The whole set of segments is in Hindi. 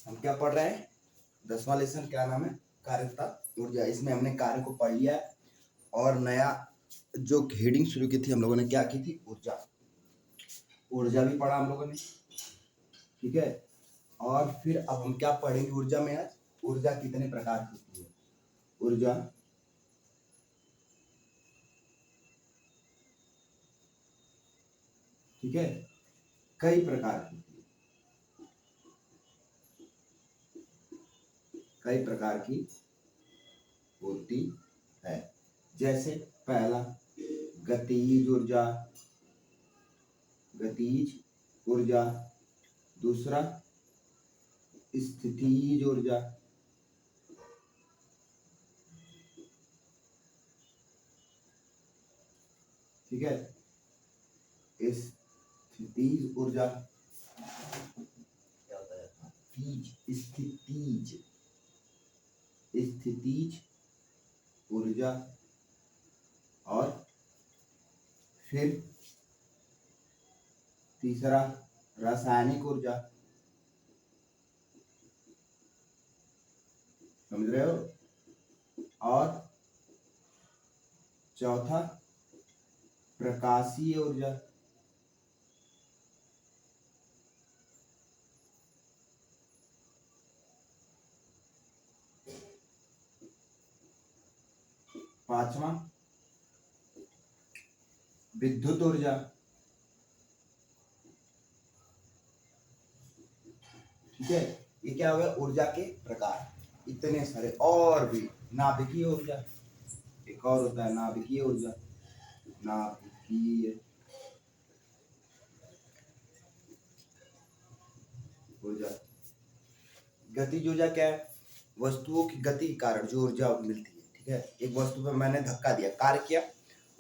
हम क्या पढ़ रहे हैं? 10वां लेसन क्या नाम है? कार्यता ऊर्जा। इसमें हमने कार्य को पढ़ लिया है और नया जो हेडिंग शुरू की थी हम लोगों ने क्या की थी? ऊर्जा। ऊर्जा भी पढ़ा हम लोगों ने, ठीक है। और फिर अब हम क्या पढ़ेंगे ऊर्जा में आज? ऊर्जा कितने प्रकार की होती है? ऊर्जा ठीक है, कई प्रकार की होती है, कई प्रकार की होती है। जैसे पहला गतिज ऊर्जा, गतिज ऊर्जा। दूसरा स्थितिज ऊर्जा, ठीक है। स्थितिज ऊर्जा क्या होता है? स्थितिज, स्थितिज ऊर्जा। और फिर तीसरा रासायनिक ऊर्जा, समझ रहे हो? और चौथा प्रकाशीय ऊर्जा। पांचवा विद्युत ऊर्जा, ठीक है। ये क्या हो गया? ऊर्जा के प्रकार। इतने सारे और भी। नाभिकीय ऊर्जा, एक और होता है नाभिकीय ऊर्जा। नाभिकीय ऊर्जा। गतिज ऊर्जा क्या है? वस्तुओं की गति के कारण जो ऊर्जा मिलती है, ठीक है। एक वस्तु पर मैंने धक्का दिया, कार्य किया,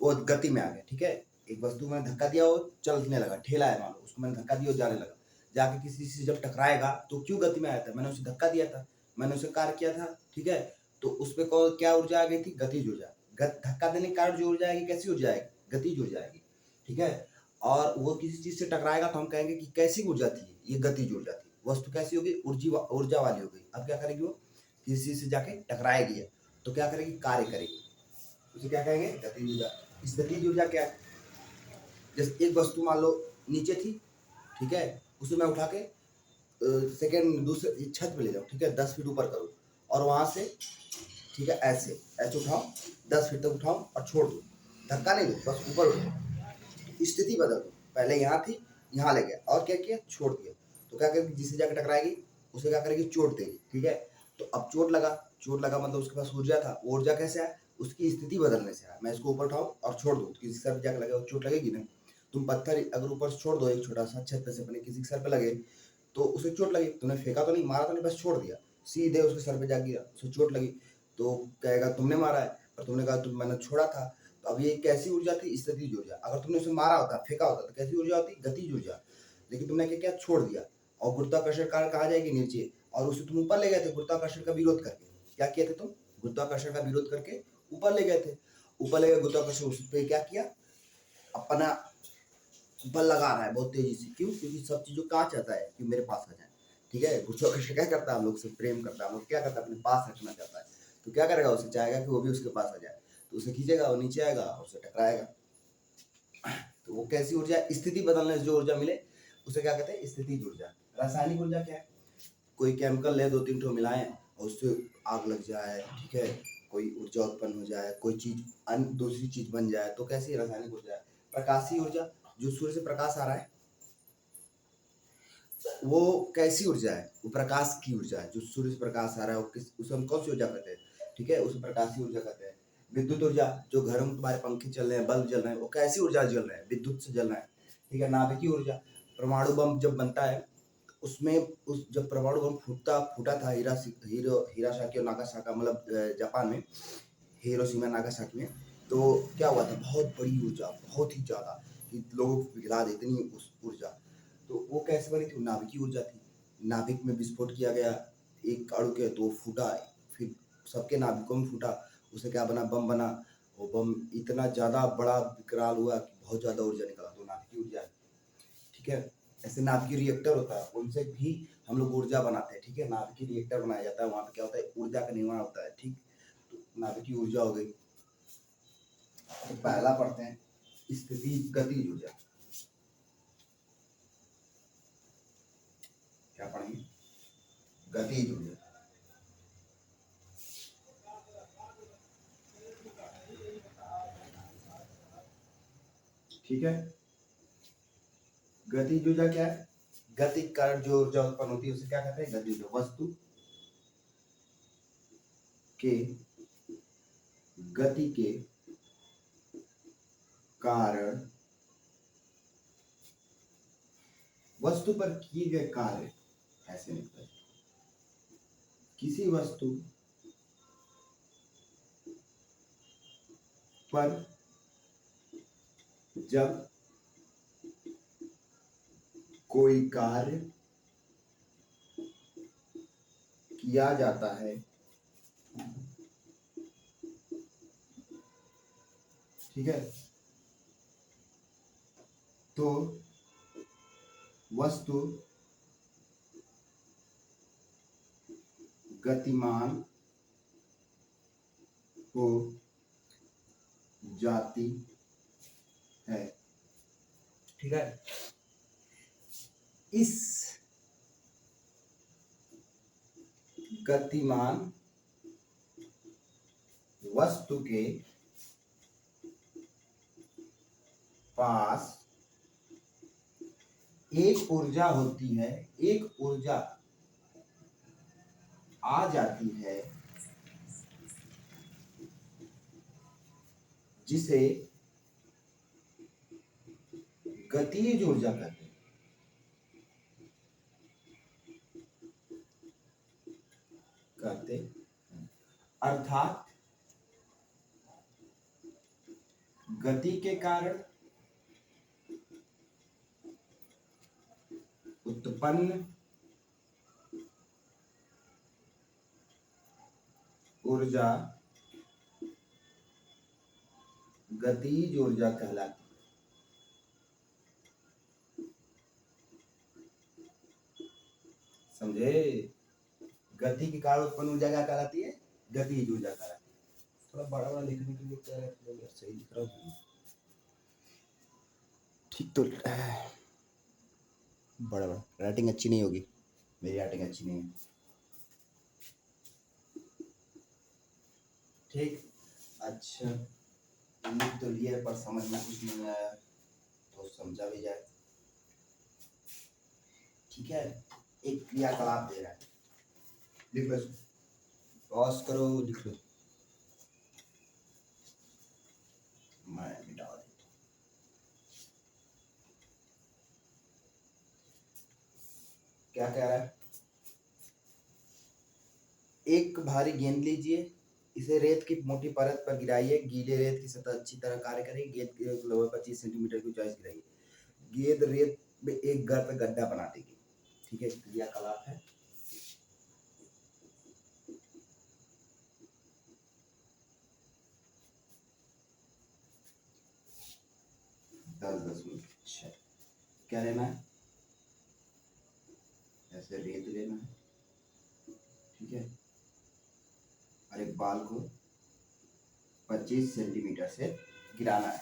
वो गति में आ गया, ठीक है। एक वस्तु में धक्का दिया, वो चलने लगा, ठेला है मान लो, उसको मैंने धक्का दिया, वो जाने लगा। जाके किसी से जब टकराएगा तो क्यों गति में आया था? मैंने उसे धक्का दिया था, मैंने उसे कार्य किया था, ठीक है। तो उस पर क्या ऊर्जा आ गई थी? गतिज ऊर्जा। धक्का देने के कारण जो ऊर्जा आएगी, कैसी ऊर्जा आएगी? गतिज ऊर्जा आएगी, ठीक है। और वो किसी चीज से टकराएगा तो हम कहेंगे कि कैसी ऊर्जा थी? ये गतिज ऊर्जा थी। वस्तु कैसी होगी? ऊर्जा वाली हो गई। अब क्या करेगी? वो किसी चीज से जाके टकराएगी तो क्या करेगी? कार्य करेगी, उसे क्या कहेंगे? गतिज ऊर्जा। स्थितिज ऊर्जा क्या है? जैसे एक वस्तु मान लो नीचे थी, ठीक है, उसे मैं उठा के सेकेंड दूसरे छत पे ले जाऊँ, ठीक है, 10 फीट ऊपर करूँ और वहां से, ठीक है, ऐसे ऐसे उठाऊं, 10 फीट तक उठाऊं और छोड़ दूं, धक्का नहीं दूं, बस ऊपर उठाऊं। स्थिति बदल दूं, पहले यहाँ थी, यहाँ ले गया और क्या किया? छोड़ दिया। तो क्या करेगी? जिससे जाकर टकराएगी उसे क्या करेगी? चोट देगी, ठीक है। तो अब चोट लगा, चोट लगा मतलब उसके पास ऊर्जा था। वो ऊर्जा कैसे आया? उसकी स्थिति बदलने से आया। मैं इसको ऊपर उठाऊं और छोड़ दूं, किसी सर पे जाकर लगे, वो चोट लगेगी ना। तुम पत्थर अगर ऊपर से छोड़ दो, एक छोटा सा छत पे से अपने किसी के सर पे लगे तो उसे चोट लगी। तुमने फेंका तो नहीं, मारा तो नहीं, बस छोड़ दिया, सीधे उसके सर पे जा गिरा, उसे चोट लगी। तो कहेगा तुमने मारा है, और तुमने कहा तुम मैंने छोड़ा था। तो अब ये कैसी ऊर्जा थी? स्थितिज ऊर्जा। अगर तुमने उसे मारा होता, फेंका होता, तो कैसी ऊर्जा होती? गतिज ऊर्जा। लेकिन तुमने क्या किया? छोड़ दिया। और गुरुत्वाकर्षण कार्य कहाँ जाएगी? नीचे। और उसे तुम ऊपर ले गए थे गुरुत्वाकर्षण का विरोध करके। क्या किए थे तुम? गुरुत्वाकर्षण का विरोध करके ऊपर ले गए थे। ऊपर ले गए गुरुत्वाकर्षण, उस पर क्या किया? अपना बल लगा रहा है बहुत तेजी से। क्यों? क्योंकि सब चीजों कहाँ चाहता है कि मेरे पास आ जाए, ठीक है। गुरुत्वाकर्षण क्या करता है? हम लोग से प्रेम करता है, हम लोग क्या करता है? अपने पास रखना चाहता है। तो क्या करेगा? उसे चाहेगा कि वो भी उसके पास आ जाए, तो उसे खींचेगा, वो नीचे आएगा और उसे टकराएगा। तो वो कैसी ऊर्जा? स्थिति बदलने से जो ऊर्जा मिले उसे क्या कहते हैं? स्थितिज ऊर्जा। रासायनिक ऊर्जा क्या है? कोई केमिकल ले, 2-3 ठो मिलाएं और उससे आग लग जाए, ठीक है, कोई ऊर्जा उत्पन्न हो जाए, कोई चीज अन्य दूसरी चीज बन जाए, तो कैसी रासायनिक ऊर्जा है? प्रकाशीय ऊर्जा, जो सूर्य से प्रकाश आ रहा है, वो कैसी ऊर्जा है? वो प्रकाश की ऊर्जा है। जो सूर्य से प्रकाश आ रहा है वो उसे हम कौन सी ऊर्जा कहते हैं? ठीक है, उसे प्रकाशीय ऊर्जा कहते हैं। विद्युत ऊर्जा, जो घरों में तुम्हारे पंखे चल रहे हैं, बल्ब जल रहे हैं, वो कैसी ऊर्जा जल रहे हैं? विद्युत से जल रहे हैं, ठीक है। नाभिकीय ऊर्जा, परमाणु बम जब बनता है उसमें, उस जब परमाणु बम फूटा था हिरासाकी और नागासाकी, मतलब जापान में, हिरोशिमा नागासाकी में, तो क्या हुआ था? बहुत बड़ी ऊर्जा, बहुत ही ज्यादा, कि लोगों को पिघला देती नहीं उस ऊर्जा। तो वो कैसे बनी थी? नाभिकीय ऊर्जा थी। नाभिक में विस्फोट किया गया एक अणु के, तो फूटा, फिर सबके नाभिकों में फूटा, उसे क्या बना? बम बना। वो बम इतना ज्यादा बड़ा विकराल हुआ कि बहुत ज्यादा ऊर्जा निकला, तो नाभिकीय ऊर्जा, ठीक है। ऐसे नाभिकीय रिएक्टर होता है, उनसे भी हम लोग ऊर्जा बनाते हैं, ठीक है। नाभिकीय रिएक्टर बनाया जाता है, वहां पे क्या होता है, ऊर्जा का निर्माण होता है, ठीक। तो नाभिकीय ऊर्जा हो गई। तो पहला पढ़ते हैं स्थिति गतिज ऊर्जा। क्या पढ़ेंगे, गतिज ऊर्जा। ठीक है, गतिज ऊर्जा क्या है, गति के कारण जो ऊर्जा उत्पन्न होती है उसे क्या कहते हैं, गतिज ऊर्जा। वस्तु के गति के कारण वस्तु पर किए गए कार्य, ऐसे निकलता है। किसी वस्तु पर जब कोई कार्य किया जाता है, ठीक है, तो वस्तु गतिमान हो जाती है, ठीक है। इस गतिमान वस्तु के पास एक ऊर्जा होती है, एक ऊर्जा आ जाती है जिसे गतिज ऊर्जा कहते हैं। अर्थात गति के कारण उत्पन्न ऊर्जा गतिज ऊर्जा कहलाती है। समझे, गति के कारण उत्पन्न ऊर्जा क्या कहलाती है, गतिज ऊर्जा कहलाती है। थोड़ा बड़ा बड़ा लिखने के लिए क्या है, सही लिख रहा हूँ, ठीक। तो बड़ा बड़ा राइटिंग अच्छी नहीं होगी, मेरी राइटिंग अच्छी नहीं है, ठीक। अच्छा, लिख तो लिया पर समझ में कुछ नहीं आया तो समझा भी जाए, ठीक है। एक क्रियाकलाप दे रहा है, लिख लो, पॉज करो, लिख लो, मैं मिटा देता हूं। क्या कह रहा है, एक भारी गेंद लीजिए, इसे रेत की मोटी परत पर गिराइए, गीले रेत की सतह अच्छी तरह कार्य करेगी, गेंद की लगभग 25 सेंटीमीटर की ऊंचाई से गिराइए, गेंद रेत में एक गर्त गड्ढा बना देगी, ठीक है। क्रियाकलाप है, दस मिनट। अच्छा, क्या लेना है, ऐसे रेत लेना है, ठीक है, और एक बाल को 25 सेंटीमीटर से गिराना है,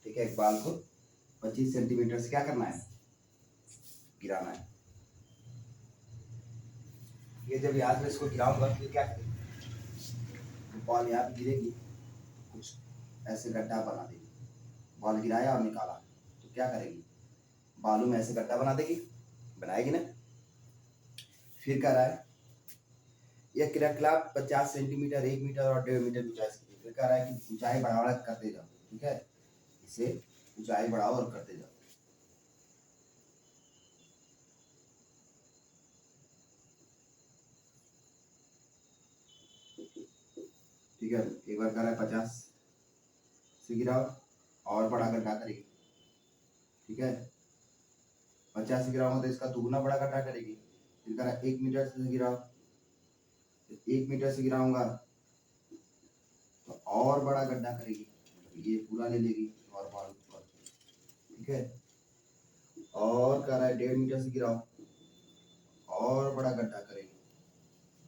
ठीक है। एक बाल को 25 सेंटीमीटर से क्या करना है, गिराना है। ये जब याद में इसको गिराऊंगा तो क्या करेगी, बॉल यहाँ पे गिरेगी, कुछ ऐसे गड्ढा बना देगी, बॉल गिराया और निकाला तो क्या करेगी, बालू में ऐसे गड्ढा बना देगी, बनाएगी ना। फिर कह रहा है यह क्रियाकलाप 50 सेंटीमीटर, 1 मीटर और 1.5 मीटर की ऊंचाई से, फिर कह रहा है कि ऊंचाई बढ़ाओ करते जाओ, ठीक है, इसे ऊंचाई बढ़ाओ और करते जाओ। ठीक है, एक बार कह रहा है 50 से गिराओ और बड़ा गड्ढा करेगी, ठीक है। 50 से गिराऊंगा तो इसका दुगुना बड़ा गड्ढा करेगी। फिर कह रहा है 1 मीटर से गिराओ, 1 मीटर से गिराऊंगा तो और बड़ा गड्ढा करेगी, ये पूरा ले लेगी और ठीक है। और कह रहा है 1.5 मीटर से गिराओ, और बड़ा गड्ढा करेंगे,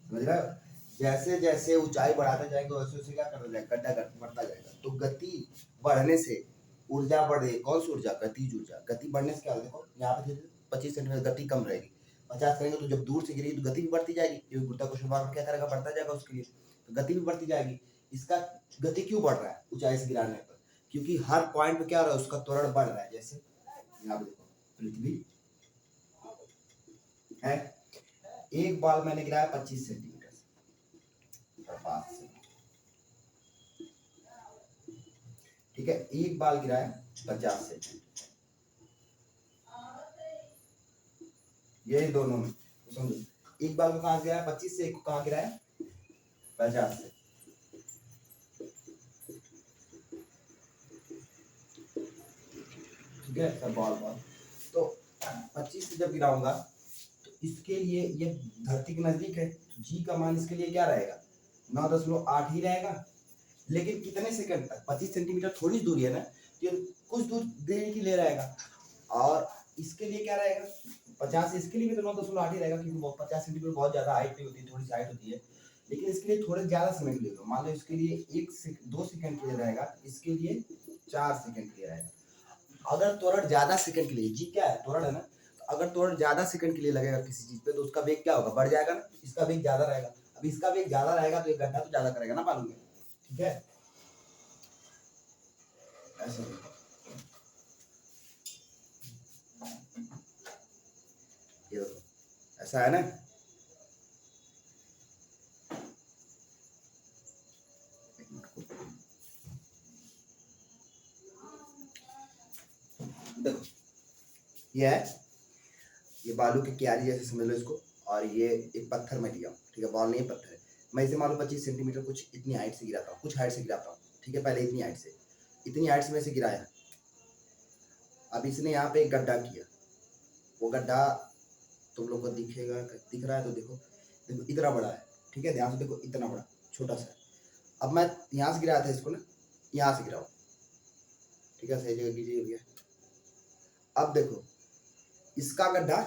समझ रहे हो? जैसे जैसे ऊंचाई बढ़ाते जाएंगे वैसे वैसे क्या करता जाएगा, गड्ढा बढ़ता जाएगा। तो गति बढ़ने से ऊर्जा बढ़े, कौन सी ऊर्जा? गतिज ऊर्जा। गति बढ़ने से क्या होगा, देखो यहाँ पे 25 सेंटीमीटर गति कम रहेगी, 50 करेंगे तो जब दूर से गिरेगी तो गति भी बढ़ती जाएगी, क्योंकि गुरुत्वाकर्षण बल क्या करेगा, बढ़ता जाएगा उसके लिए, तो गति भी बढ़ती जाएगी। इसका गति क्यों बढ़ रहा है ऊंचाई से गिराने पर? क्योंकि हर पॉइंट पे क्या हो रहा है, उसका त्वरण बढ़ रहा है। जैसे यहाँ देखो पृथ्वी है, एक बाल मैंने गिराया 25 सेंटीमीटर से पास से, ठीक है, एक बाल गिराया 50 सेंटीमीटर, ये दोनों में तो समझो, एक बाल को कहाँ गिराया 25 से, एक को कहाँ गिराया 50 से। ठीक है, सब बॉल बॉल तो 25 से जब गिराऊंगा तो इसके लिए ये धरती के नजदीक है, जी का मान इसके लिए क्या रहेगा, 9.8 ही रहेगा। लेकिन कितने सेकंड तक, 25 सेंटीमीटर थोड़ी दूरी है ना, ये कुछ दूर देने के लिए रहेगा। और इसके लिए क्या रहेगा, 50, इसके लिए भी तो 9.8 ही रहेगा, क्योंकि 50 सेंटीमीटर बहुत ज्यादा हाइट नहीं होती, थोड़ी सी हाइट होती है। लेकिन इसके लिए थोड़े ज्यादा समय के लिए, मान लो इसके लिए 2 सेकंड के लिए रहेगा, इसके लिए 4 सेकंड के लिए रहेगा। अगर त्वरण ज्यादा सेकंड के लिए, जी क्या है, त्वरण है ना, तो अगर त्वरण ज्यादा सेकंड के लिए लगेगा किसी चीज पे, तो उसका वेग क्या होगा, बढ़ जाएगा ना, इसका वेग ज्यादा रहेगा। अब इसका वेग ज्यादा रहेगा तो ये गड्ढा तो ज्यादा करेगा ना, मालूम है, ठीक है, ऐसा ये देखो ऐसा है ना। देखो ये है, ये बालू की क्यारी जैसे समझ लो इसको, और ये एक पत्थर में लिया हूँ, ठीक है, बॉल नहीं है, पत्थर है। मैं इसे मान लो 25 सेंटीमीटर कुछ इतनी हाइट से गिराता हूँ, कुछ हाइट से गिराता हूँ, ठीक है, पहले इतनी हाइट से मैं इसे गिराया। अब इसने यहाँ पे एक गड्ढा किया, वो गड्ढा तुम लोग को दिखेगा, दिख रहा है तो देखो, देखो इतना बड़ा है, ठीक है, ध्यान से देखो, इतना बड़ा, छोटा सा है। अब मैं यहाँ से गिराया था इसको ना, यहाँ से गिराओ, ठीक है, सही जगह कीजिए भैया। अब देखो इसका गड्ढा,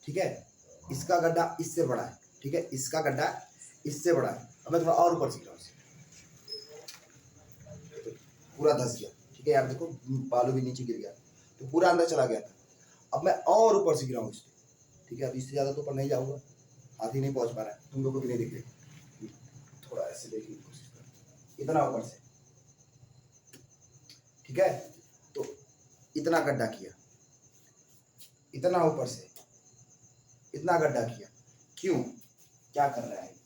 ठीक है, इसका गड्ढा इससे बड़ा है, ठीक है, इसका गड्ढा इससे बड़ा है। अब मैं थोड़ा और ऊपर से गिराऊं, पूरा धस गया, ठीक है, यार देखो बालू भी नीचे गिर गया, तो पूरा अंदर चला गया था। अब मैं और ऊपर से गिराऊं इसको, ठीक है, अब इससे ज्यादा तो ऊपर नहीं जाऊंगा, हाथ ही नहीं पहुंच पा रहा है, तुम लोग को भी नहीं दिख रही, थोड़ा ऐसे देखने की कोशिश कर, इतना ऊपर से, ठीक है, तो इतना गड्ढा किया, इतना ऊपर से इतना गड्ढा किया, क्यों, क्या कर रहा है,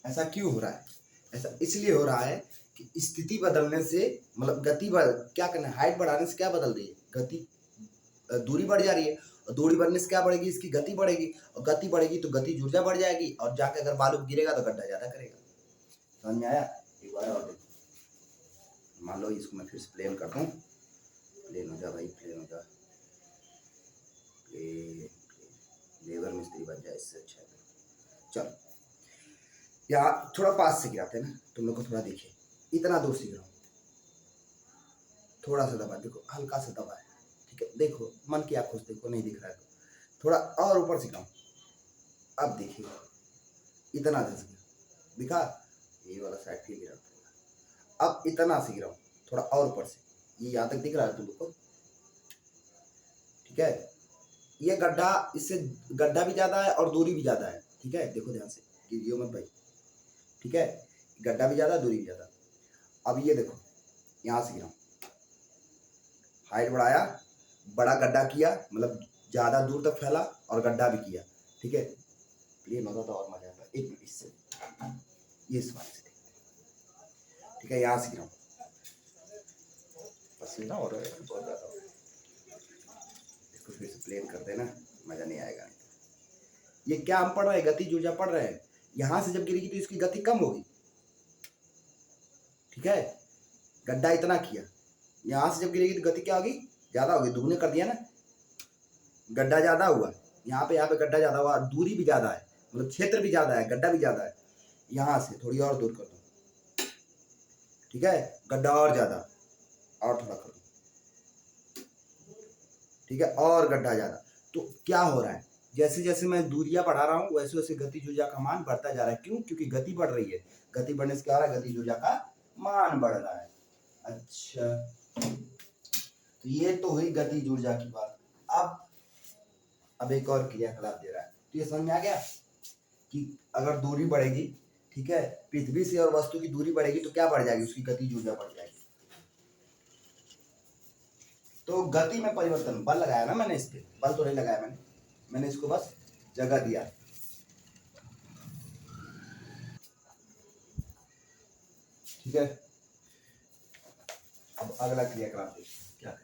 ऐसा क्यों हो रहा है? ऐसा इसलिए हो रहा है कि स्थिति बदलने से, मतलब गति क्या करना है, हाइट बढ़ाने से क्या बदल रही है, गति, दूरी बढ़ जा रही है, और दूरी बढ़ने से क्या बढ़ेगी, इसकी गति बढ़ेगी, और गति बढ़ेगी तो गति ऊर्जा बढ़ जाएगी, और जाके अगर बालू गिरेगा तो गड्ढा ज्यादा करेगा। समझ में आया? एक बार और देखो, मान लो इसको मैं फिर से प्लेन करता हूँ, प्लेन हो जा भाई, प्लेन हो जा, लेबर मिस्त्री बन जाए, इससे अच्छा है। चलो यहाँ थोड़ा पास से गिराते हैं ना, तुम लोग को थोड़ा देखिए, इतना दूर से गिराओ, थोड़ा सा दबा, देखो हल्का सा दबा है, ठीक है, देखो मन की आंखों से देखो, नहीं दिख रहा है तो थोड़ा और ऊपर से गिराओ, अब देखिए इतना धस गया, दिखा, ये वाला साइड फिर गिरा पड़ेगा। अब इतना से गिराओ, थोड़ा और ऊपर से, ये यहाँ तक दिख रहा है तुम लोग को, ठीक है, ये गड्ढा, इससे गड्ढा भी ज्यादा है और दूरी भी ज्यादा है, ठीक है, देखो ध्यान से, गिरियो मत भाई, ठीक है, गड्ढा भी ज्यादा, दूरी भी ज्यादा। अब ये देखो यहाँ से गिराओ, हाइट बढ़ाया, बड़ा गड्ढा किया, मतलब ज्यादा दूर तक फैला, और गड्ढा भी किया, ठीक है, प्लेन होता तो और मजा आता। एक मिनट, इससे ये सवाल से देखते, ठीक है, यहाँ से गिराओ, पसीना हो रहा है बहुत ज्यादा, इसको फिर से प्लेन कर देना, मजा नहीं आएगा। ये क्या हम पढ़ रहे हैं, गति ऊर्जा पढ़ रहे हैं, यहाँ से जब गिरेगी तो इसकी गति कम होगी, ठीक है, गड्ढा इतना किया, यहाँ से जब गिरेगी तो गति क्या होगी, ज्यादा होगी, दुगने कर दिया ना, गड्ढा ज्यादा हुआ, यहाँ पे गड्ढा ज्यादा हुआ, दूरी भी ज्यादा है, मतलब क्षेत्र भी ज्यादा है, गड्ढा भी ज्यादा है, यहाँ से थोड़ी और दूर कर दो, ठीक है, गड्ढा और ज्यादा, और थोड़ा कर दो, ठीक है, और गड्ढा ज्यादा। तो क्या हो रहा है, जैसे जैसे मैं दूरियां बढ़ा रहा हूँ वैसे वैसे गतिज ऊर्जा का मान बढ़ता जा रहा है। क्यों? क्योंकि गति बढ़ रही है। गति बढ़ने से क्या हो रहा है, गतिज ऊर्जा का मान बढ़ रहा है। अच्छा, तो ये तो हुई गतिज ऊर्जा की बात। अब एक और क्रियाकलाप दे रहा है। तो ये समझ में आ गया कि अगर दूरी बढ़ेगी, ठीक है, पृथ्वी से और वस्तु की दूरी बढ़ेगी तो क्या बढ़ जाएगी, उसकी गतिज ऊर्जा बढ़ जाएगी। तो गति में परिवर्तन, बल लगाया ना मैंने, इस पे बल तो नहीं लगाया मैंने इसको बस जगह दिया। ठीक है, अब अगला क्रियाकलाप देखिए क्या है।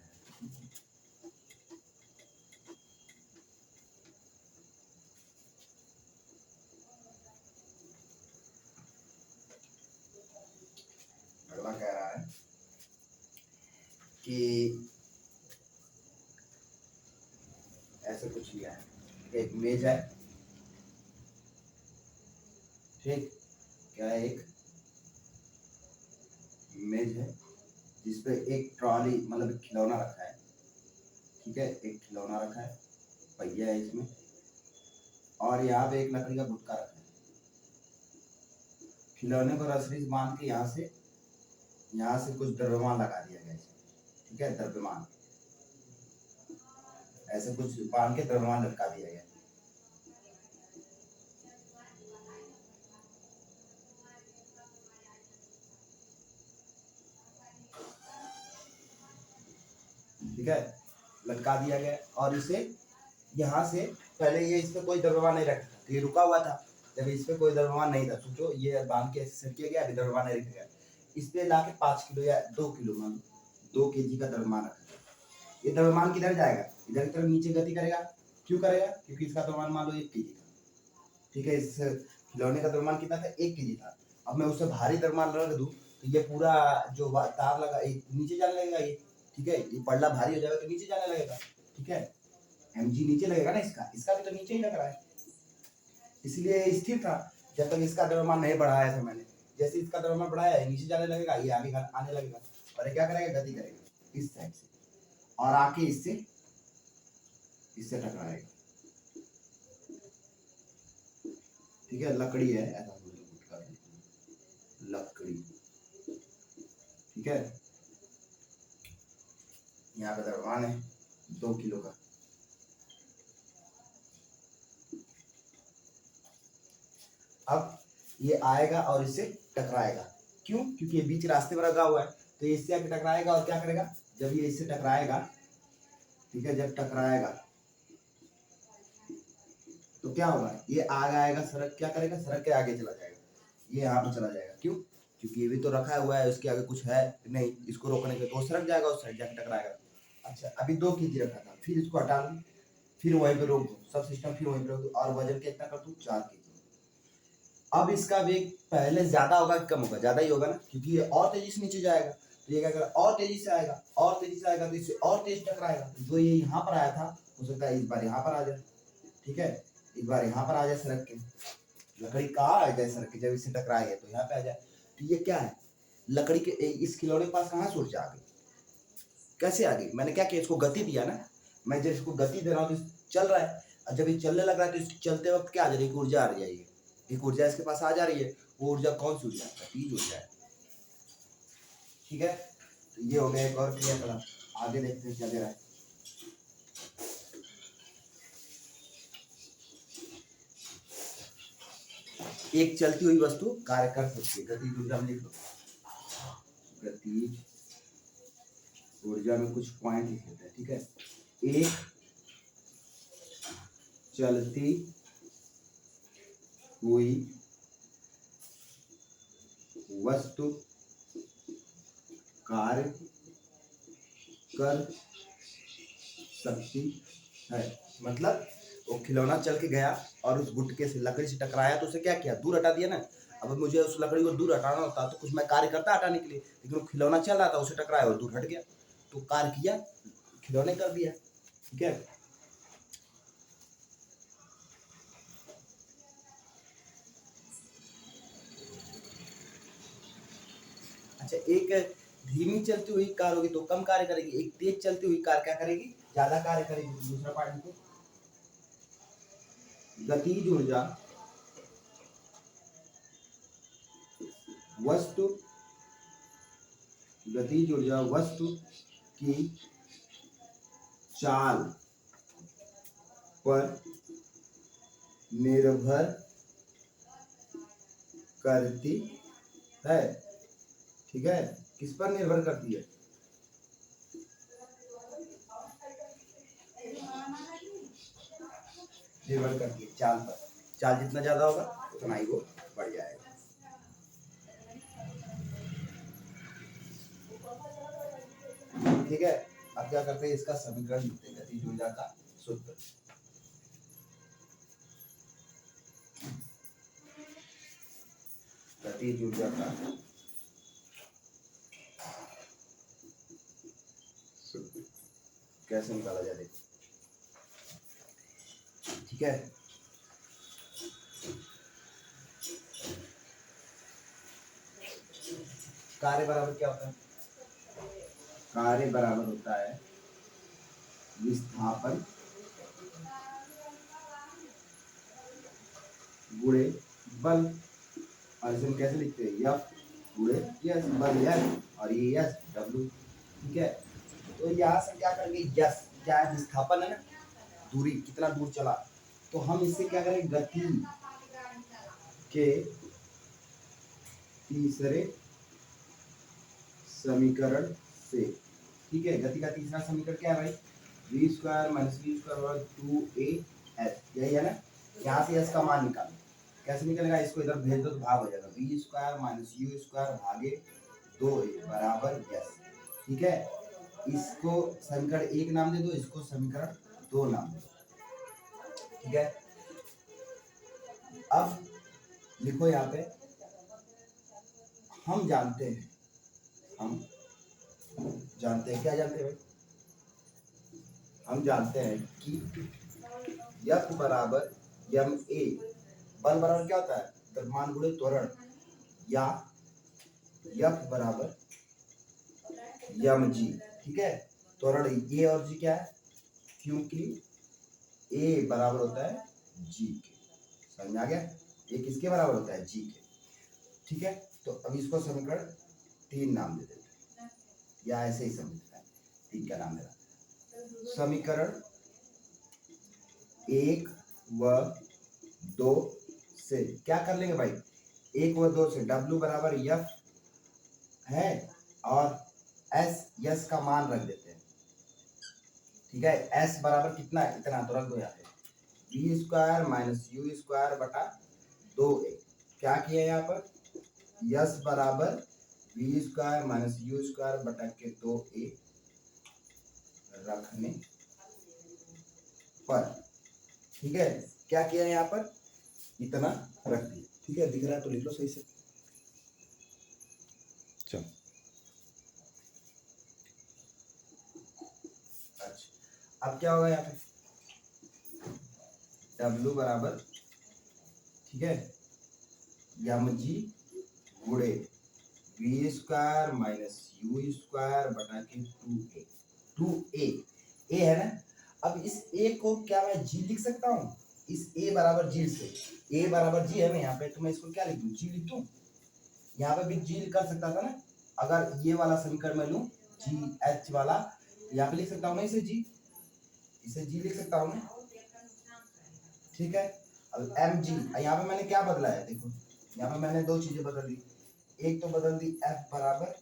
अगला कह रहा है कि ऐसे कुछ लिया है, एक मेज है, ठीक, क्या है, एक मेज है जिसपे एक ट्रॉली मतलब एक खिलौना रखा है। ठीक है, एक खिलौना रखा है, पहिया है इसमें, और यहाँ पे एक लकड़ी का गुटका रखा है। खिलौने को रस्सी से बांध के यहाँ से कुछ द्रव्यमान लगा दिया गया है। ठीक है, द्रव्यमान ऐसे कुछ बांध के द्रव्यमान लटका दिया गया। ठीक है, लटका दिया गया और इसे यहाँ से पहले ये इस पे कोई द्रव्यमान नहीं रखा था, ये रुका हुआ था। जब इस पे कोई द्रव्यमान नहीं था, सोचो ये बांध के सेट किया गया, अभी द्रव्यमान नहीं रखा गया, इस पे लाके 5 किलो या 2 किलो मान 2 केजी का द्रव्यमान रखा। ये द्रव्यमान किधर जाएगा, इधर की तरफ नीचे गति करेगा। क्यों करेगा? क्योंकि इसका द्रव्यमान मान लो 1 केजी था। ठीक है, इस खिलौने का द्रव्यमान कितना था, 1 केजी था। अब मैं उससे भारी द्रव्यमान रख दूं तो ये पूरा जो तार लगा नीचे जाने लगेगा। ये ठीक है, ये पल्ला भारी हो जाएगा तो नीचे जाने लगेगा। ठीक है, mg नीचे लगेगा ना, इसका भी तो नीचे ही लग रहा है, इसलिए स्थिर था जब तक इसका द्रव्यमान नहीं बढ़ाया था मैंने। जैसे इसका द्रव्यमान बढ़ाया है, नीचे जाने लगेगा, ये आगे आने लगेगा और ये क्या करेगा, गति करेगा इस साइड से और आके इससे टकराएगा। ठीक है, लकड़ी है, ऐसा लकड़ी। ठीक है, यहाँ पे द्रव्यमान है 2 किलो का। अब ये आएगा और इससे टकराएगा। क्यों? क्योंकि ये बीच रास्ते में लगा हुआ है, तो इससे आके टकराएगा और क्या करेगा, जब ये इससे टकराएगा, ठीक है, जब टकराएगा तो क्या होगा, ये आगे आएगा, सड़क क्या करेगा, सड़क के आगे चला जाएगा, ये यहाँ पे चला जाएगा। क्यों? क्योंकि ये भी तो रखा हुआ है, उसके आगे कुछ है नहीं, इसको रोकने के तो सड़क जाएगा, उस साइड जाके टकराएगा। अच्छा, अभी 2 केजी रखा था, फिर इसको हटा दूं, फिर वहीं पे रोक दूं, सब सिस्टम फिर वहीं पे रोक दूं और वजन कितना कर दूं, 4 केजी। अब इसका वेग पहले ज्यादा होगा कि कम होगा, ज्यादा ही होगा ना, क्योंकि ये और तेजी से नीचे जाएगा। तो ये क्या करेगा, और तेजी से आएगा, और तेजी से आएगा, तो इससे और तेज टकराएगा। जो ये यहाँ पर आया था, हो सकता है इस बार यहाँ पर आ जाए। ठीक है, एक बार यहाँ पर आ जाए, सड़क के लकड़ी कहाँ आ जाए, सड़क के जब इससे टकराएगा तो यहाँ पे आ जाए। तो ये क्या है, लकड़ी के इस खिलौने के पास कहाँ से ऊर्जा आ गई, कैसे आ गई? मैंने क्या किया, इसको गति दिया ना। मैं जब इसको गति दे रहा हूँ तो चल रहा है, और जब ये चलने लग रहा है तो इस चलते वक्त क्या आ जा रही है, ऊर्जा आ रही है, एक ऊर्जा इसके पास आ जा रही है। वो ऊर्जा कौन सी ऊर्जा है, गतिज ऊर्जा है। ठीक है, तो ये हो गया एक और क्रियाकलाप। आगे देखते हैं क्या दे रहा है। एक चलती हुई वस्तु कार्य कर सकती है, गतिज ऊर्जा में लिख लो, गतिज ऊर्जा में कुछ पॉइंट लिख लेते हैं। ठीक है, एक चलती हुई वस्तु कार्य कर सकती है, मतलब वो खिलौना चल के गया और उस गुटके से लकड़ी से टकराया तो उसे क्या किया, दूर हटा दिया ना। अब मुझे उस लकड़ी को दूर हटाना होता तो कुछ मैं कार्य करता हटाने के लिए, लेकिन वो खिलौना चल रहा था, उसे टकराया और दूर हट गया, तो कार्य किया, खिलौने कर दिया। ठीक है, अच्छा, एक धीमी चलती हुई कार होगी तो कम कार्य करेगी, एक तेज चलती हुई कार क्या करेगी, ज्यादा कार्य करेगी। दूसरा पार्ट लिखो, गतिज ऊर्जा वस्तु, गतिज ऊर्जा वस्तु की चाल पर निर्भर करती है। ठीक है, किस पर निर्भर करती है? निर्भर करती है चाल पर। चाल जितना ज्यादा होगा उतना ही वो बढ़ जाएगा। ठीक है, अब क्या करते हैं, इसका समीकरण लिखते हैं, गतिज ऊर्जा का सूत्र। गतिज ऊर्जा का सूत्र कैसे निकाला जाए देखो। ठीक है, कार्य बराबर क्या होता है? कार्य बराबर होता है विस्थापन गुणे बल। और इसे हम कैसे लिखते हैं? एफ गुणे यस, बल एफ और ये यस डब्ल्यू। ठीक है, तो यहाँ से क्या करेंगे, यस क्या है, विस्थापन है ना, दूरी कितना दूर चला, तो हम इससे क्या करेंगे, गति के तीसरे समीकरण से। ठीक है, गति का तीसरा समीकरण क्या है भाई? v square minus v square बराबर 2as, यही है ना। यहाँ से s का मान निकालो, कैसे निकलेगा, इसको इधर भेज दो तो भाग हो जाएगा, v square minus u square भागे 2a बराबर s। ठीक है, इसको समीकरण 1 नाम दे दो, इसको समीकरण 2 नाम दे दो। ठीक है, अब लिखो यहाँ पे, हम जानते हैं क्या जानते हैं भाई? हम जानते हैं कि F बराबर ma, बल बराबर क्या होता है, द्रव्यमान गुणे त्वरण, या F बराबर mg। ठीक है, त्वरण ए और जी क्या है, क्योंकि ए बराबर होता है जी के। समझ में आ गया, ये किसके बराबर होता है, जी के। ठीक है, तो अब इसको समीकरण 3 नाम दे देते हैं, या ऐसे ही समझते हैं, 3 का नाम देना। समीकरण 1 व 2 से क्या कर लेंगे भाई, 1 व 2 से W बराबर F है और S का मान रख देते हैं। ठीक है, S बराबर कितना है, इतना, तो रख दो यहाँ पे v square minus u square बटा 2a। क्या किया यहाँ पर, S बराबर v square minus u square बटा के 2a रखने पर। ठीक है, क्या किया यहाँ पर, इतना रख दिया। ठीक है, दिख रहा है तो लिख लो सही से। चलो, अच्छा अब क्या होगा यहाँ पे, W बराबर, ठीक है, mg गुणे v square minus u square बटा के 2a है ना। अब इस a को क्या मैं g लिख सकता हूँ, इस a बराबर g से, a बराबर g है ना यहाँ पे, तो मैं इसको क्या लिख दूँ, g लिख दूँ। यहाँ पे भी g कर सकता था ना, अगर ये वाला समीकरण मैं लूँ g h वाला, यहाँ पे लिख सकता हूँ ना इसे g, लिख सकता हूँ ना। ठीक है, अब mg, यहाँ पे मैंने क्या बदला है देखो, यहाँ पे मैंने 2 चीजें बदल दी, एक तो बदल दी f बराबर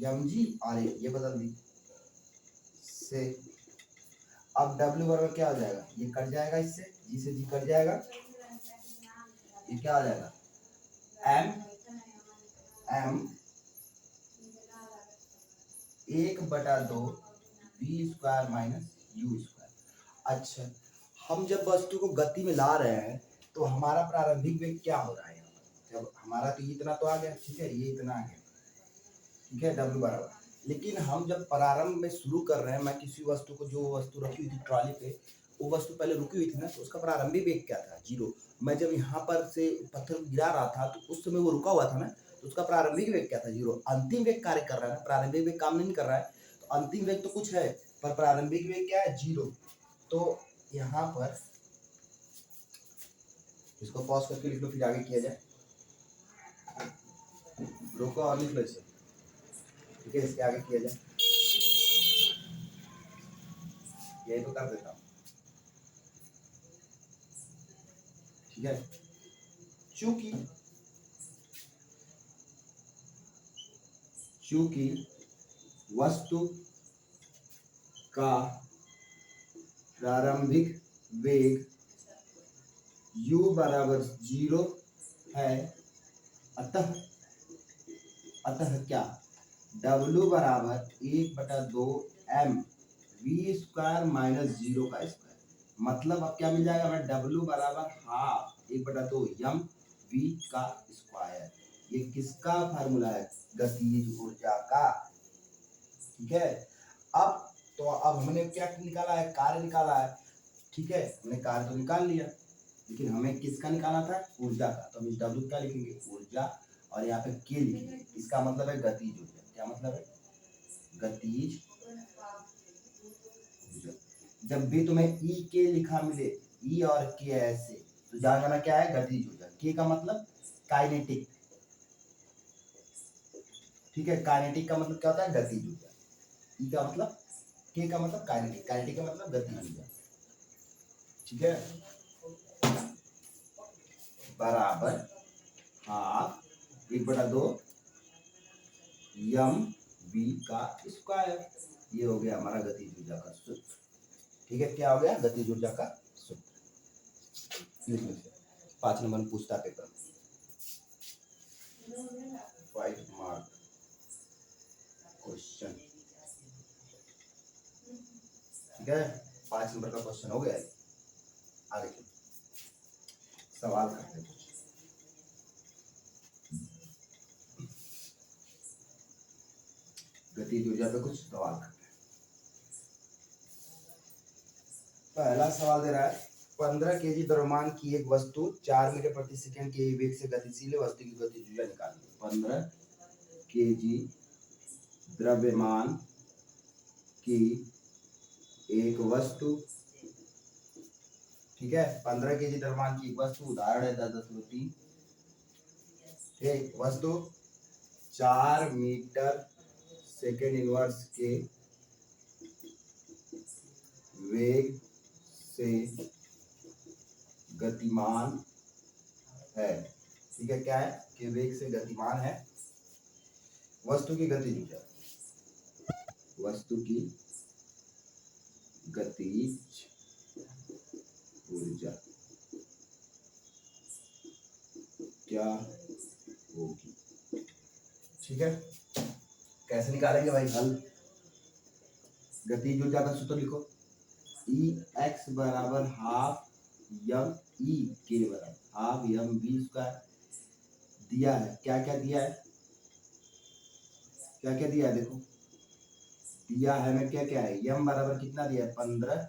mg और ये बदल दी से। अब w बराबर क्या हो जाएगा, ये कट जाएगा, इससे g से g कट जाएगा, ये क्या आ जाएगा, m 1/2 v square minus u square. अच्छा, हम जब वस्तु को गति में ला रहे हैं तो हमारा प्रारंभिक वेग क्या हो रहा है, जब हमारा तो इतना तो आ गया, ठीक है, ये इतना आ गया, ठीक है, W बराबर। लेकिन हम जब प्रारंभ में शुरू कर रहे हैं, मैं किसी वस्तु को, जो वस्तु रखी हुई थी ट्रॉली पे, वो वस्तु पहले रुकी हुई थी ना, तो उसका प्रारंभिक वेग क्या था, 0। मैं जब यहाँ पर से पत्थर गिरा रहा था तो उस समय वो रुका हुआ था ना, तो उसका प्रारंभिक वेग क्या था, 0। अंतिम वेग कार्य कर रहा है ना, प्रारंभिक वेग काम नहीं कर रहा है, तो अंतिम वेग तो कुछ है, पर प्रारंभिक वेग क्या है 0। तो यहाँ पर इसको पॉज करके लिख लो, फिर आगे किया जाए। रोको और लिख लो इसे, ठीक है, इसके आगे किया जाए। यही तो कर देता हूँ, ठीक है। चूंकि वस्तु का प्रारंभिक वेग u बराबर 0 है, अतः क्या w बराबर 1/2 m v स्क्वायर माइनस 0 का स्क्वायर। मतलब अब क्या मिल जाएगा हमें, w बराबर हाफ 1/2 m v का स्क्वायर। ये किसका फार्मूला है, गतिज ऊर्जा का, ठीक है। अब हमने क्या निकाला है, कार्य निकाला है, ठीक है, हमने कार्य तो निकाल लिया, लेकिन हमें किसका निकालना था, ऊर्जा का। तो हम इस W क्या लिखेंगे, ऊर्जा, और यहाँ पे K लिखेंगे। इसका मतलब है गतिज ऊर्जा। क्या मतलब है, गतिज ऊर्जा। जब भी तुम्हें E K लिखा मिले, E और K ऐसे, तो जान जाना क्या है, गतिज ऊर्जा। K का मतलब काइनेटिक, ठीक है, काइनेटिक का मतलब क्या होता है, गतिज ऊर्जा। E का मतलब, K का मतलब काइनेटिक, काइनेटिक का मतलब गतिज ऊर्जा, ठीक है। बराबर हाफ 1/2 m v का स्क्वायर। ये हो गया हमारा गतिज ऊर्जा का सूत्र, ठीक है। क्या हो गया, गतिज ऊर्जा का सूत्र। 5 नंबर में पूछता पेपर, 5 मार्क क्वेश्चन, ठीक है। 5 नंबर का क्वेश्चन हो गया है। आगे सवाल करते हैं। गतिज ऊर्जा पे कुछ सवाल करते हैं। पहला सवाल दे रहा है, 15 केजी द्रव्यमान की एक वस्तु 4 मीटर प्रति सेकंड के वेग से गतिशील है, वस्तु की गतिज ऊर्जा निकालिए। 15 केजी द्रव्यमान की एक वस्तु, ठीक है, 15 केजी द्रव्यमान की एक वस्तु, उदाहरण है 10.3, एक वस्तु 4 मीटर सेकेंड इनवर्स के वेग से गतिमान है, ठीक है। क्या है कि वेग से गतिमान है। वस्तु की गतिज ऊर्जा, वस्तु की गतिज ऊर्जा क्या होगी, ठीक है। कैसे निकालेंगे भाई, हल। गतिज ऊर्जा का सूत्र लिखो, ई एक्स बराबर हाफ यम ई के बराबर हाफ यम बी स्क्वायर। दिया है, क्या क्या दिया है, क्या क्या दिया है, देखो दिया है हमें क्या क्या है। यम बराबर कितना दिया है, 15,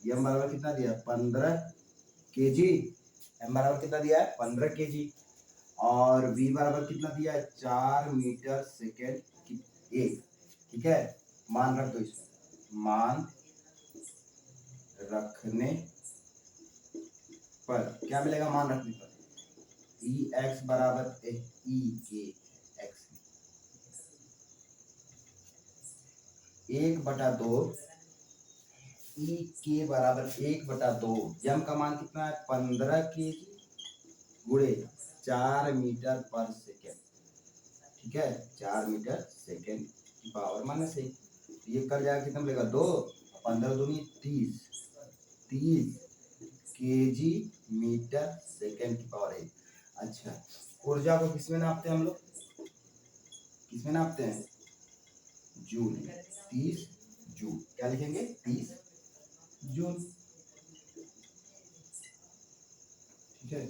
यम बराबर कितना दिया है, 15 केजी। एम बराबर कितना दिया है, 15 केजी। और वी बराबर कितना दिया है, 4 मीटर सेकेंड की एक, ठीक है। मान रख दो इसमें, मान रखने पर क्या मिलेगा, मान रखने पर ई एक्स बराबर ई के एक्स 1/2 ई के बराबर 1/2। यम का मान कितना है, 15 केजी गुणे 4 मीटर पर सेकेंड, ठीक है, 4 मीटर सेकेंड की पावर -1। ये कर जाएगा, कितना मिलेगा, 2, 15 दूनी 30, 30 केजी मीटर सेकेंड की पावर 1। अच्छा, ऊर्जा को किसमें नापते हैं हम लोग, किसमें नापते हैं, जूल में। 30 जूल, क्या लिखेंगे, 30 जूल, ठीक है।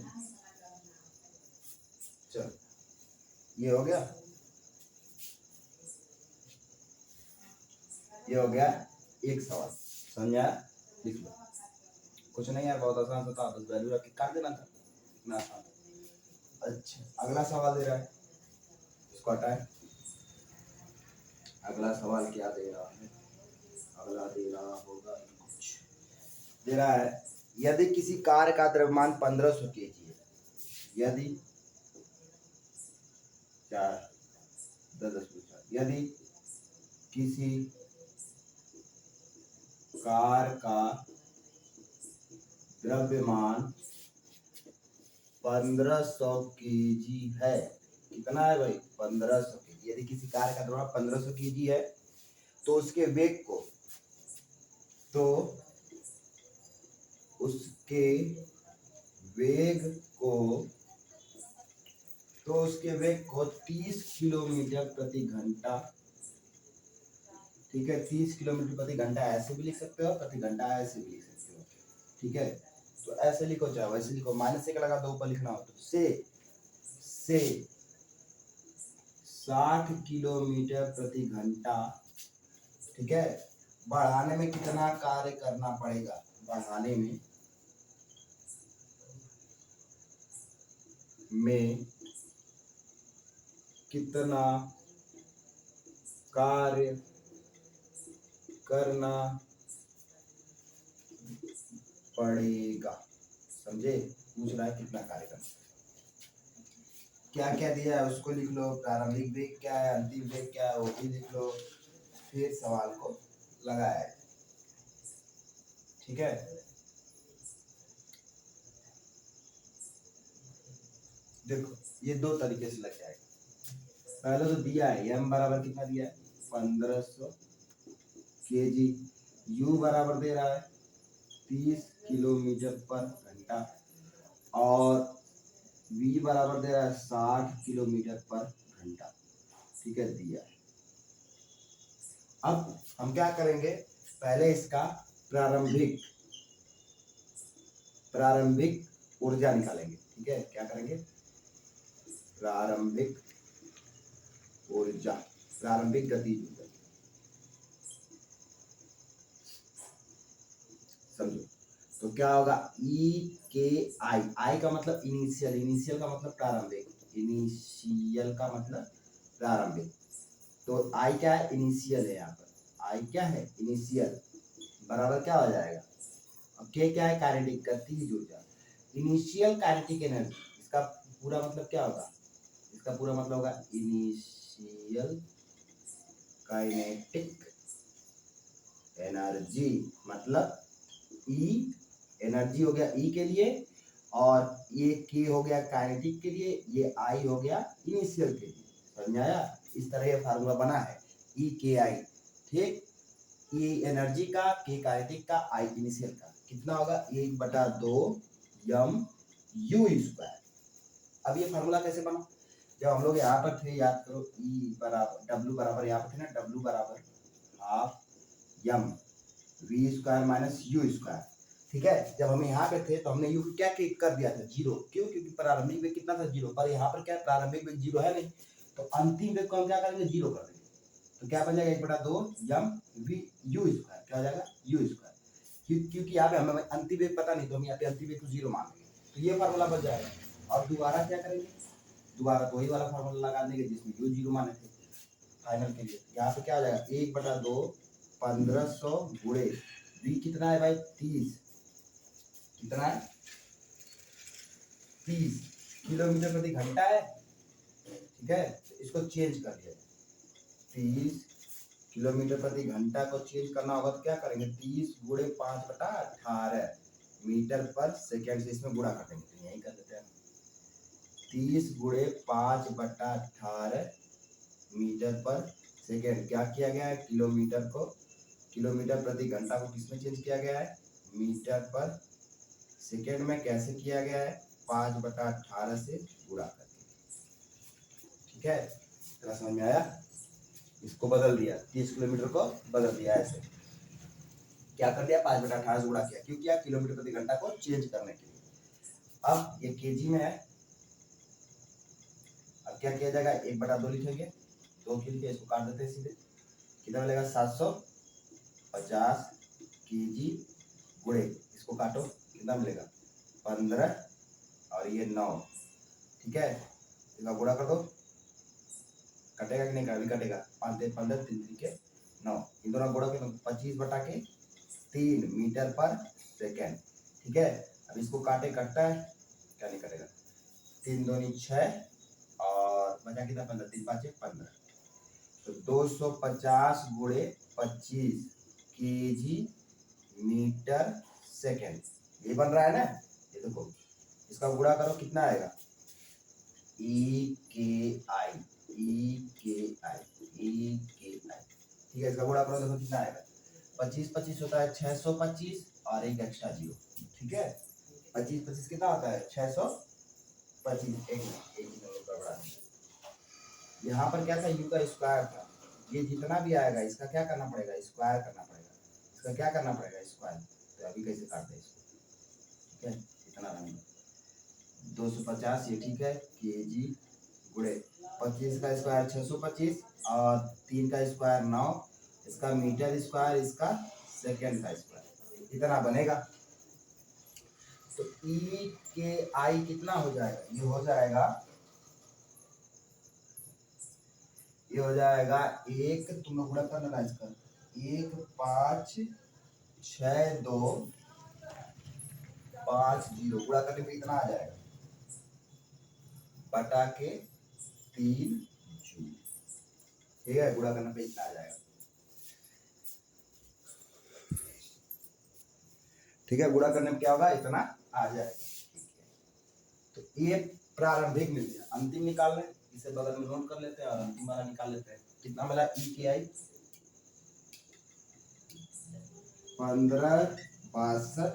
चलो ये हो गया, ये हो गया एक सवाल, समझा, लिख लो। कुछ नहीं यार, बहुत आसान था, बस वैल्यू रख के काट देना था, इतना आसान। अच्छा, अगला सवाल दे रहा है, इसको हटाए। अगला सवाल क्या दे रहा है, अगला दे रहा होगा कुछ, दे रहा है यदि किसी कार का द्रव्यमान 1500 केजी है, यदि यदि किसी कार का द्रव्यमान 1500 केजी है, कितना है भाई 1500 केजी, यदि किसी कार का द्रव्यमान 1500 केजी है तो उसके वेग को, तो उसके वेग को तो उसके वेग को 30 किलोमीटर प्रति घंटा, ठीक है 30 किलोमीटर प्रति घंटा ऐसे भी लिख सकते हो, प्रति घंटा ऐसे भी लिख सकते हो, ठीक है। तो ऐसे लिखो चाहे वैसे लिखो, -1 लगा दो ऊपर लिखना हो तो से 60 किलोमीटर प्रति घंटा, ठीक है। बढ़ाने में कितना कार्य करना पड़ेगा, बढ़ाने में कितना कार्य करना पड़ेगा, समझे, पूछ रहा है कितना कार्य करना, क्या क्या दिया है उसको लिख लो, प्रारंभिक वेग क्या है, अंतिम वेग क्या है वो भी लिख लो, फिर सवाल को लगाया है, ठीक है। देखो ये दो तरीके से लग जाएगा, पहले तो दिया है m बराबर कितना दिया है 1500 केजी, u बराबर दे रहा है 30 किलोमीटर पर घंटा और v बराबर दे रहा है 60 किलोमीटर पर घंटा, ठीक है दिया है। अब हम क्या करेंगे, पहले इसका प्रारंभिक ऊर्जा निकालेंगे, ठीक है। क्या करेंगे, प्रारंभिक ऊर्जा, प्रारंभिक गतिज ऊर्जा, समझो। तो क्या होगा ई के आई, आई का मतलब इनिशियल, इनिशियल का मतलब प्रारंभिक, इनिशियल का मतलब प्रारंभिक, तो आई क्या है इनिशियल है, यहाँ पर आई क्या है इनिशियल, बराबर क्या हो जाएगा, अब के क्या है काइनेटिक गतिज ऊर्जा, इनिशियल काइनेटिक एनर्जी, इसका पूरा मतलब क्या होगा, इसका पूरा मतलब होगा इनिशियल काइनेटिक एनर्जी, मतलब ई एनर्जी हो गया ई के लिए, और ये के हो गया काइनेटिक के लिए, ये आई हो गया इनिशियल के लिए, समझ आया। इस तरह ये फार्मूला बना है ई के आई, ठीक, ई एनर्जी का, के काइनेटिक का, आई इनिशियल का, कितना होगा 1/2 m u²। अब ये फार्मूला कैसे बना, जब हम लोग यहाँ पर थे, याद करो ई बराबर डब्ल्यू बराबर यहाँ पर थे ना, डब्ल्यू बराबर हाफ m v² - u², ठीक है। जब हम यहाँ पे थे तो हमने यू क्या कर दिया था जीरो, क्यों, क्योंकि प्रारंभिक वेग कितना था जीरो, पर यहाँ पर क्या प्रारंभिक वेग जीरो है नहीं, तो अंतिम वेग को हम क्या करेंगे जीरो कर देंगे, तो क्या बन जाएगा 1/2 m v u², क्या हो जाएगा u², क्योंकि यहाँ पे हमें अंतिम वेग पता नहीं, तो हम यहाँ पे अंतिम वेग को जीरो मान लेंगे, तो ये फार्मूला बन जाएगा। और दोबारा क्या करेंगे, दोबारा तो वही वाला फार्मूला लगा देंगे जिसमें यू जीरो माने थे फाइनल के लिए, यहाँ पे क्या हो जाएगा 1/2 1500 गुणे v कितना है भाई 30, कितना है 30 किलोमीटर प्रति घंटा है, ठीक है। तो इसको चेंज कर दिया, 30 किलोमीटर प्रति घंटा को चेंज करना होगा तो क्या करेंगे 30 गुणे 5/18 मीटर पर सेकेंड से इसमें गुणा कर देंगे, तो यही कर देते हैं 30 गुणे 5/18 मीटर पर सेकेंड, क्या किया गया है किलोमीटर को, किलोमीटर प्रति घंटा को किसमें चेंज किया गया है मीटर पर सेकेंड में, कैसे किया गया है 5/18 से गुणा करके, ठीक है। तो समझ में आया, इसको बदल दिया 30 किलोमीटर को बदल दिया, ऐसे क्या कर दिया 5/18 से गुणा किया, क्यों किया किलोमीटर प्रति घंटा को चेंज करने के लिए। अब ये केजी में है, अब क्या किया जाएगा 1/2 लिखेंगे, 2 के लिए इसको काट देते हैं सीधे, कितना मिलेगा 750 केजी गुणे, इसको काटो कितना मिलेगा 15 और ये 9, ठीक है, इसका गुणा कर दो, कटेगा कि नहीं, अभी कटेगा 5 15 3 के 9, इन दोनों गुणा के 25/3 मीटर पर सेकेंड। ठीक है, अब इसको काटे, कटता है क्या, नहीं कटेगा। 3 दूनी 6 और बचा कितना, 15, 3 5 15, तो 250 गुणे 25 केजी मीटर सेकेंड, ये बन रहा है ना। ये देखो, इसका गुणा करो, कितना आएगा, ई के आई, ई के आई, ई के आई। ठीक है, इसका गुणा करो, देखो कितना आएगा, 25 25 होता है 625 और एक एक्स्ट्रा जीरो। ठीक है, 25 25 कितना होता है 625। एक बढ़ा, यहाँ पर क्या था, यू का स्क्वायर था, ये जितना भी आएगा इसका क्या करना पड़ेगा, स्क्वायर करना पड़ेगा, इसका क्या करना पड़ेगा, स्क्वायर। तो अभी कैसे काटते हैं इसको, ठीक है, इतना रहेगा 250, ये ठीक है, केजी गुणे 25 का स्क्वायर 625 और 3 का स्क्वायर 9, इसका मीटर स्क्वायर, इसका सेकेंड का स्क्वायर, इतना बनेगा। तो ई के आई कितना हो जाएगा, ये हो जाएगा, ये हो जाएगा एक, तुम लोग गुणा कर लेना इसका, 1 5 6 2 5 0, गुणा करने पे इतना आ जाएगा, बटा के 3 जूल। ठीक है, गुणा करने पे इतना आ जाएगा। ठीक है, गुणा करने में क्या होगा, इतना आ जाएगा। ठीक है, तो ये प्रारंभिक मिल गया, अंतिम निकाल लें, इसे बगल में नोट कर लेते हैं और अंतिम वाला निकाल लेते हैं। कितना मिला, ई के आई 15 62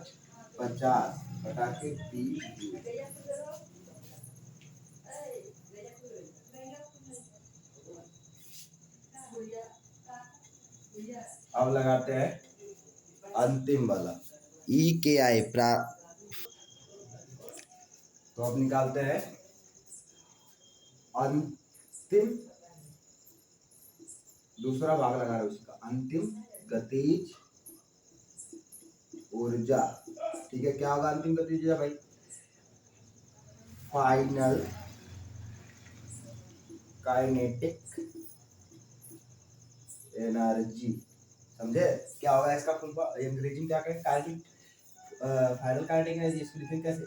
50 बटा के 3 जूल। अब लगाते हैं अंतिम वाला, ई के आई तो अब निकालते हैं अंतिम, दूसरा भाग लगा रहे उसका, अंतिम गतिज ऊर्जा। ठीक है, क्या होगा अंतिम गतिज ऊर्जा भाई, फाइनल काइनेटिक एनर्जी। समझे, क्या होगा इसका फुल फॉर्म, अंग्रेजी में क्या कहें, काइनेटिक, फाइनल काइनेटिक एनर्जी। इसको लिखेंगे कैसे,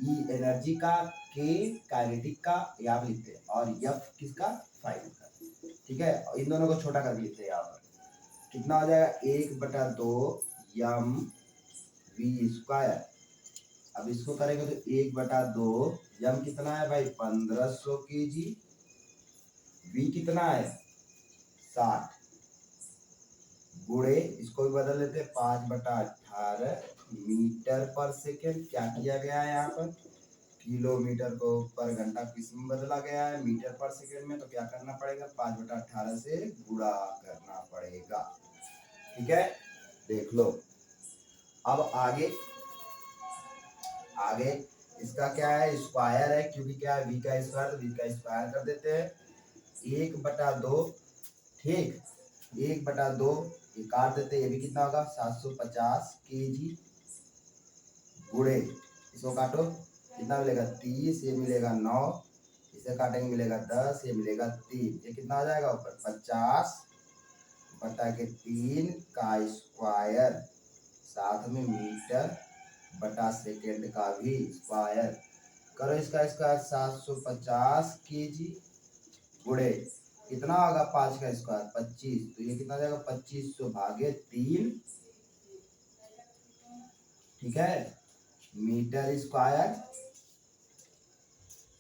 ई एनर्जी का, के काइनेटिक का, यहाँ लिखते हैं, और एफ किसका, फाइनल का। ठीक है, इन दोनों को छोटा कर लेते हैं, यहाँ पर कितना हो जाएगा, 1/2 यम वी स्क्वायर। अब इसको करेंगे तो 1/2 यम कितना है भाई, 1500 केजी, वी कितना है 60, गुणे इसको भी बदल लेते हैं 5/18 मीटर पर सेकेंड। क्या किया गया है यहाँ पर, किलोमीटर को पर घंटा किसमें बदला गया है, मीटर पर सेकेंड में, तो क्या करना पड़ेगा, 5/18 से गुणा करना पड़ेगा। ठीक है, देख लो। अब आगे आगे इसका क्या है, स्क्वायर है, क्योंकि क्या है, वी का स्क्वायर, तो वी का स्क्वायर कर देते हैं, 1/2। ठीक, 1/2 ये काट देते हैं, ये भी कितना होगा 750 केजी, गुणे इसको काटो, कितना मिलेगा 30, ये मिलेगा 9, इसे काटेंगे मिलेगा 10, ये मिलेगा 3, ये कितना आ जाएगा ऊपर 50/3 का स्क्वायर, साथ में मीटर बटा सेकेंड का भी स्क्वायर करो। इसका स्क्वायर 750 केजी, गुणे कितना होगा 5 का स्क्वायर 25, तो ये कितना जाएगा 2500/3। ठीक है, मीटर स्क्वायर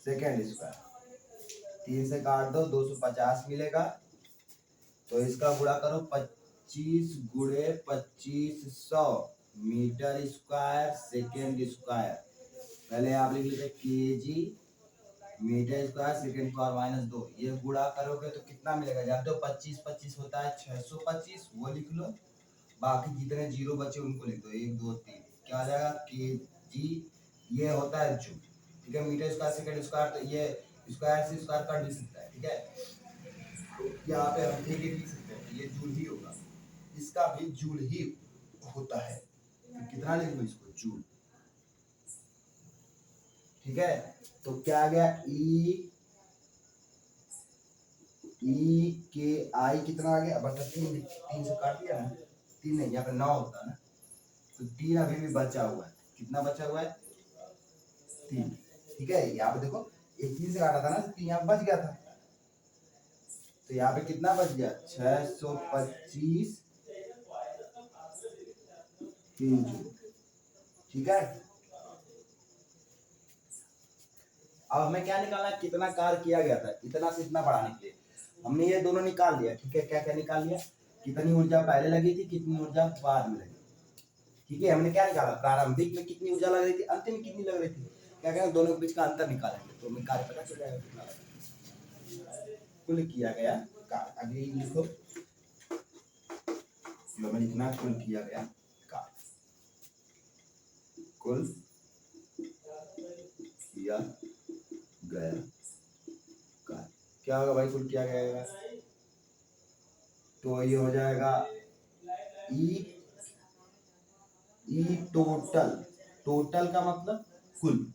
सेकेंड स्क्वायर, 3 से काट दो 250 मिलेगा, तो इसका गुणा करो 25 गुणे 2500 मीटर स्क्वायर सेकेंड स्क्वायर। पहले आप लिख लेते kg meter square second square -2, ये गुणा करोगे तो कितना मिलेगा, जानते हो 25 25 होता है 625, वो लिख लो, बाकी जितने जीरो बचे उनको लिख दो, 1 2 3, क्या आ जाएगा केजी, ये होता है जूल। ठीक है, मीटर स्क्वायर सेकेंड स्क्वायर, तो ये स्क्वायर से स्क्वायर कट भी सकता है। ठीक है, तो यहाँ पे हम एक लिख सकते हैं, ये जूल ही होगा, इसका भी जूल ही होता है, तो कितना लिख लो इसको, जूल। ठीक है, तो क्या आ गया, ई ई के आई कितना आ गया, बटा 3, 3 से काट दिया ना, 3 नहीं, यहाँ पे 9 होता है ना, तो 3 अभी भी बचा हुआ है। कितना बचा हुआ है, 3। ठीक है, यहाँ पे देखो ये 3 से काटा था ना, 3 यहाँ बच गया था, तो यहाँ पे कितना बच गया, 625 3 जूल। ठीक है, अब हमें क्या निकालना है, कितना कार्य किया गया था इतना से इतना बढ़ाने के लिए। हमने ये दोनों निकाल लिया। ठीक है, क्या क्या निकाल लिया, कितनी ऊर्जा पहले लगी थी, कितनी ऊर्जा बाद में लगी। ठीक है, हमने क्या निकाला, प्रारंभिक में कितनी ऊर्जा लग रही थी, अंतिम में कितनी लग रही थी। क्या करें, दोनों के बीच का अंतर निकालेंगे तो हमें कार्य पता चल जाएगा कितना लगा। कुल किया गया कार्य, आगे लिखो जो हमें लिखना, कुल किया गया कार्य, कुल किया गया कार्य क्या होगा भाई, कुल किया गया, तो ये हो जाएगा ई टोटल। टोटल का मतलब कुल,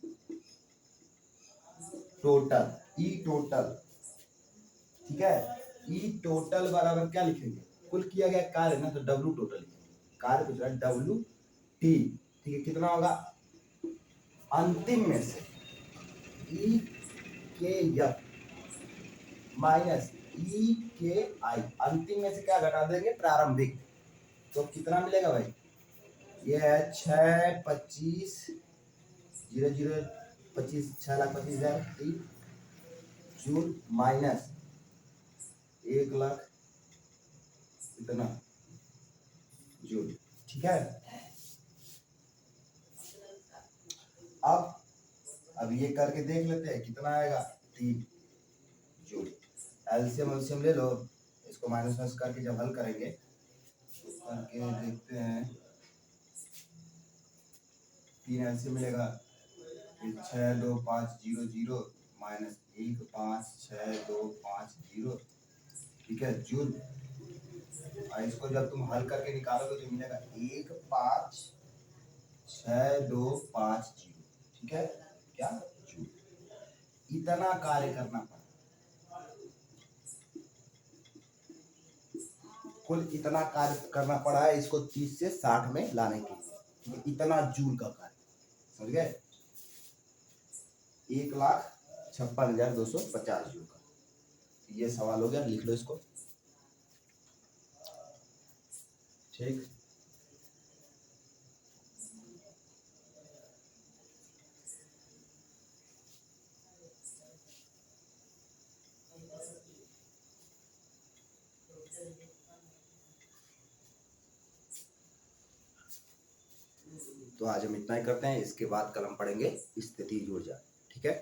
टोटल, ई टोटल। ठीक है, ई टोटल बराबर क्या लिखेंगे, कुल किया गया कार्य ना, तो डब्ल्यू टोटल लिखेंगे, कार्य कुछ डब्ल्यू टी। ठीक है, कितना होगा, अंतिम में से ई के एफ माइनस ई के आई, अंतिम में से क्या घटा देंगे, प्रारंभिक, तो कितना मिलेगा भाई, ये है 6,25,0,025 जूल माइनस 1,00,000 इतना जूल। ठीक है, अब ये करके देख लेते हैं कितना आएगा, 3 जूल। एलसीएम एलसीएम ले लो, इसको माइनस माइनस करके जब हल करेंगे तो करके देखते हैं, 3 एलसीएम मिलेगा, 6,2,5,0,0 माइनस 1,5,6,2,5,0। ठीक है, जूल। और इसको जब तुम हल करके निकालोगे तो मिलेगा 1,5,6,2,5,0। ठीक है, क्या जूल। इतना कार्य करना पड़ा, कुल इतना कार्य करना पड़ा है इसको 30 से 60 में लाने के लिए, इतना जूल का कार्य, समझ गए, 1,56,250 जूल का। ये सवाल हो गया, लिख लो इसको। ठीक, तो आज हम इतना ही करते हैं, इसके बाद कल हम पढ़ेंगे स्थितिज ऊर्जा। ठीक है।